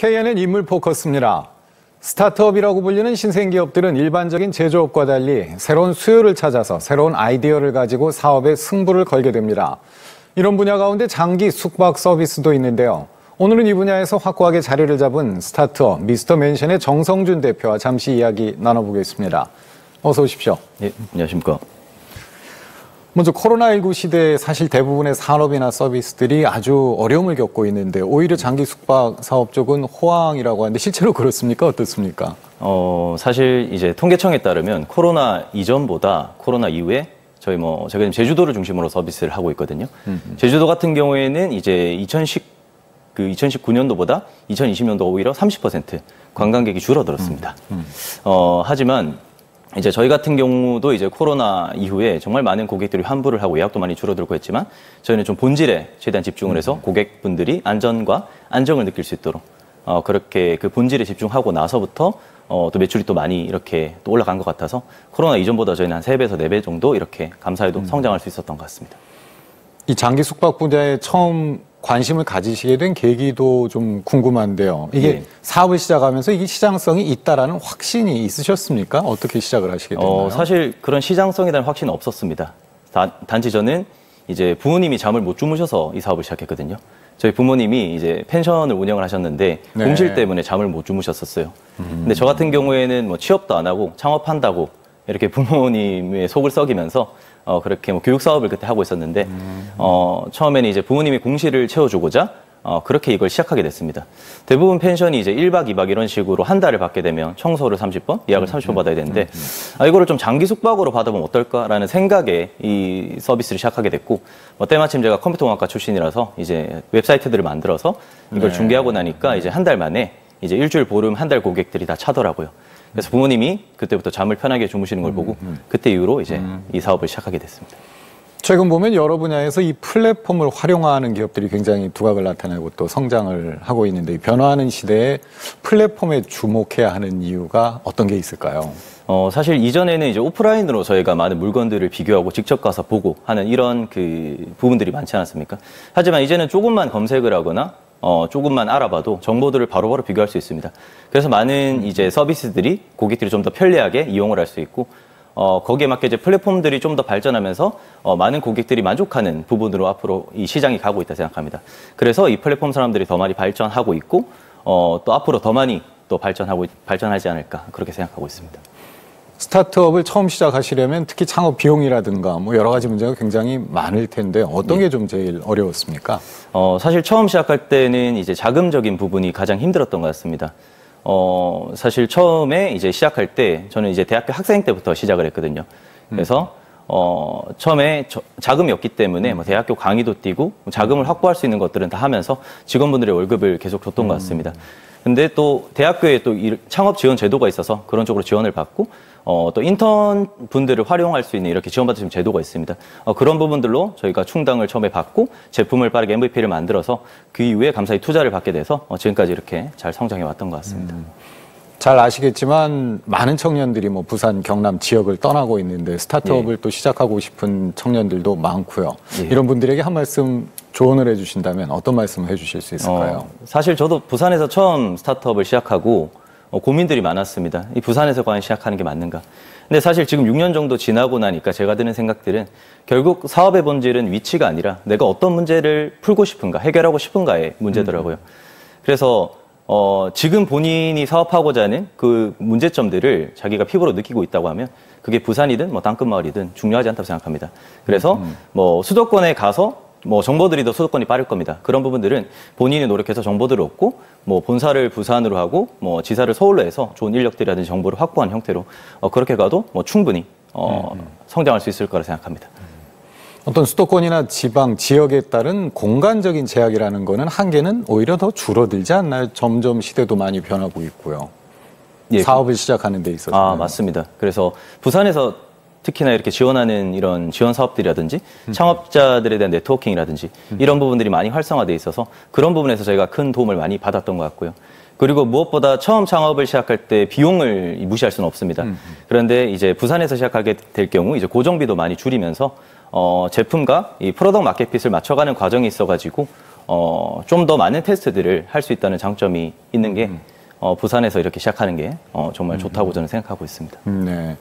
KNN 인물 포커스입니다. 스타트업이라고 불리는 신생기업들은 일반적인 제조업과 달리 새로운 수요를 찾아서 새로운 아이디어를 가지고 사업에 승부를 걸게 됩니다. 이런 분야 가운데 장기 숙박 서비스도 있는데요. 오늘은 이 분야에서 확고하게 자리를 잡은 스타트업 미스터 맨션의 정성준 대표와 잠시 이야기 나눠보겠습니다. 어서 오십시오. 네, 안녕하십니까. 먼저 코로나19 시대에 사실 대부분의 산업이나 서비스들이 아주 어려움을 겪고 있는데 오히려 장기 숙박 사업 쪽은 호황이라고 하는데 실제로 그렇습니까? 어떻습니까? 사실 이제 통계청에 따르면 코로나 이전보다 코로나 이후에 저희가 지금 제주도를 중심으로 서비스를 하고 있거든요. 제주도 같은 경우에는 이제 2019년도보다 2020년도 오히려 30% 관광객이 줄어들었습니다. 하지만 이제 저희 같은 경우도 이제 코로나 이후에 정말 많은 고객들이 환불을 하고 예약도 많이 줄어들고 했지만 저희는 좀 본질에 최대한 집중을 해서 고객분들이 안전과 안정을 느낄 수 있도록 그렇게 그 본질에 집중하고 나서부터 또 매출이 또 많이 이렇게 또 올라간 것 같아서 코로나 이전보다 저희는 한 3배에서 4배 정도 이렇게 감사히도 성장할 수 있었던 것 같습니다. 이 장기 숙박 분야에 처음 관심을 가지시게 된 계기도 좀 궁금한데요. 이게 사업을 시작하면서 이게 시장성이 있다라는 확신이 있으셨습니까? 어떻게 시작을 하시게 됐나요? 사실 그런 시장성에 대한 확신은 없었습니다. 단지 저는 이제 부모님이 잠을 못 주무셔서 이 사업을 시작했거든요. 저희 부모님이 이제 펜션을 운영을 하셨는데 공실 때문에 잠을 못 주무셨었어요. 근데 저 같은 경우에는 뭐 취업도 안 하고 창업한다고 이렇게 부모님의 속을 썩이면서 그렇게 교육 사업을 그때 하고 있었는데 처음에는 이제 부모님이 공실을 채워주고자 그렇게 이걸 시작하게 됐습니다. 대부분 펜션이 이제 1박 2박 이런 식으로 한 달을 받게 되면 청소를 30번, 예약을 30번 받아야 되는데 이거를 좀 장기 숙박으로 받아보면 어떨까라는 생각에 이 서비스를 시작하게 됐고 때마침 제가 컴퓨터공학과 출신이라서 이제 웹사이트들을 만들어서 이걸 중개하고 나니까 이제 한 달 만에 이제 일주일 보름 한 달 고객들이 다 차더라고요. 그래서 부모님이 그때부터 잠을 편하게 주무시는 걸 보고 그때 이후로 이제 이 사업을 시작하게 됐습니다. 최근 보면 여러 분야에서 이 플랫폼을 활용하는 기업들이 굉장히 두각을 나타내고 또 성장을 하고 있는데 변화하는 시대에 플랫폼에 주목해야 하는 이유가 어떤 게 있을까요? 사실 이전에는 이제 오프라인으로 저희가 많은 물건들을 비교하고 직접 가서 보고 하는 이런 그 부분들이 많지 않았습니까? 하지만 이제는 조금만 검색을 하거나 조금만 알아봐도 정보들을 바로바로 비교할 수 있습니다. 그래서 많은 이제 서비스들이 고객들이 좀 더 편리하게 이용을 할 수 있고, 거기에 맞게 이제 플랫폼들이 좀 더 발전하면서 많은 고객들이 만족하는 부분으로 앞으로 이 시장이 가고 있다 생각합니다. 그래서 이 플랫폼 사람들이 더 많이 발전하고 있고, 또 앞으로 더 많이 또 발전하지 않을까 그렇게 생각하고 있습니다. 스타트업을 처음 시작하시려면 특히 창업 비용이라든가 뭐 여러 가지 문제가 굉장히 많을 텐데 어떤 게 좀 제일 어려웠습니까? 사실 처음 시작할 때는 이제 자금적인 부분이 가장 힘들었던 것 같습니다. 사실 처음에 이제 시작할 때 저는 이제 대학교 학생 때부터 시작을 했거든요. 그래서 처음에 자금이 없기 때문에 뭐 대학교 강의도 뛰고 자금을 확보할 수 있는 것들은 다 하면서 직원분들의 월급을 계속 줬던 것 같습니다. 근데 또 대학교에 또 창업 지원 제도가 있어서 그런 쪽으로 지원을 받고 또 인턴 분들을 활용할 수 있는 이렇게 지원받으시는 제도가 있습니다. 그런 부분들로 저희가 충당을 처음에 받고 제품을 빠르게 MVP를 만들어서 그 이후에 감사히 투자를 받게 돼서 지금까지 이렇게 잘 성장해 왔던 것 같습니다. 잘 아시겠지만 많은 청년들이 뭐 부산, 경남 지역을 떠나고 있는데 스타트업을 또 시작하고 싶은 청년들도 많고요. 이런 분들에게 한 말씀 조언을 해주신다면 어떤 말씀을 해주실 수 있을까요? 사실 저도 부산에서 처음 스타트업을 시작하고 고민들이 많았습니다. 이 부산에서 과연 시작하는 게 맞는가? 근데 사실 지금 6년 정도 지나고 나니까 제가 드는 생각들은 결국 사업의 본질은 위치가 아니라 내가 어떤 문제를 풀고 싶은가, 해결하고 싶은가의 문제더라고요. 그래서 지금 본인이 사업하고자 하는 그 문제점들을 자기가 피부로 느끼고 있다고 하면 그게 부산이든 뭐 땅끝마을이든 중요하지 않다고 생각합니다. 그래서 뭐 수도권에 가서 뭐 정보들이 더 수도권이 빠를 겁니다. 그런 부분들은 본인이 노력해서 정보들을 얻고 뭐 본사를 부산으로 하고 뭐 지사를 서울로 해서 좋은 인력들이라든지 정보를 확보한 형태로 그렇게 가도 뭐 충분히 성장할 수 있을 거라 생각합니다. 어떤 수도권이나 지방, 지역에 따른 공간적인 제약이라는 거는 한계는 오히려 더 줄어들지 않나요? 점점 시대도 많이 변하고 있고요. 사업을 시작하는 데 있어서. 맞습니다. 그래서 부산에서 특히나 이렇게 지원하는 이런 지원 사업들이라든지 창업자들에 대한 네트워킹이라든지 이런 부분들이 많이 활성화되어 있어서 그런 부분에서 저희가 큰 도움을 많이 받았던 것 같고요. 그리고 무엇보다 처음 창업을 시작할 때 비용을 무시할 수는 없습니다. 그런데 이제 부산에서 시작하게 될 경우 이제 고정비도 많이 줄이면서 제품과 이 프로덕트 마켓핏을 맞춰가는 과정이 있어가지고 좀 더 많은 테스트들을 할 수 있다는 장점이 있는 게 부산에서 이렇게 시작하는 게 정말 좋다고 저는 생각하고 있습니다. 네.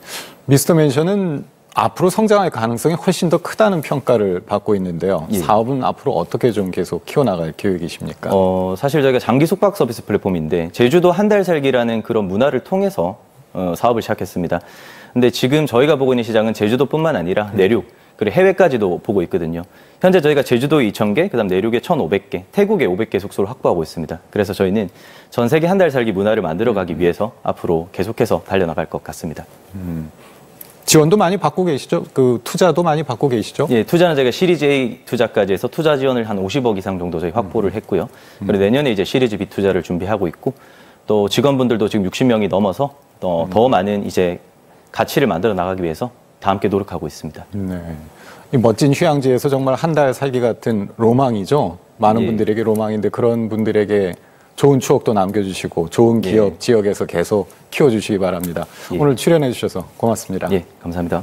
미스터 맨션은 앞으로 성장할 가능성이 훨씬 더 크다는 평가를 받고 있는데요. 예. 사업은 앞으로 어떻게 좀 계속 키워나갈 계획이십니까? 사실 저희가 장기 숙박 서비스 플랫폼인데 제주도 한 달 살기라는 그런 문화를 통해서 사업을 시작했습니다. 근데 지금 저희가 보고 있는 시장은 제주도뿐만 아니라 내륙, 그리고 해외까지도 보고 있거든요. 현재 저희가 제주도에 2,000개, 그다음 내륙에 1,500개, 태국에 500개 숙소를 확보하고 있습니다. 그래서 저희는 전 세계 한 달 살기 문화를 만들어가기 위해서 앞으로 계속해서 달려나갈 것 같습니다. 지원도 많이 받고 계시죠? 그 투자도 많이 받고 계시죠? 예, 투자는 저희가 시리즈 A 투자까지 해서 투자 지원을 한 50억 이상 정도 저희 확보를 했고요. 그리고 내년에 이제 시리즈 B 투자를 준비하고 있고 또 직원분들도 지금 60명이 넘어서 더 많은 이제 가치를 만들어 나가기 위해서 다 함께 노력하고 있습니다. 네. 이 멋진 휴양지에서 정말 한 달 살기 같은 로망이죠. 많은 예. 분들에게 로망인데 그런 분들에게 좋은 추억도 남겨주시고 좋은 기업, 지역에서 계속 키워주시기 바랍니다. 예. 오늘 출연해 주셔서 고맙습니다. 예, 감사합니다.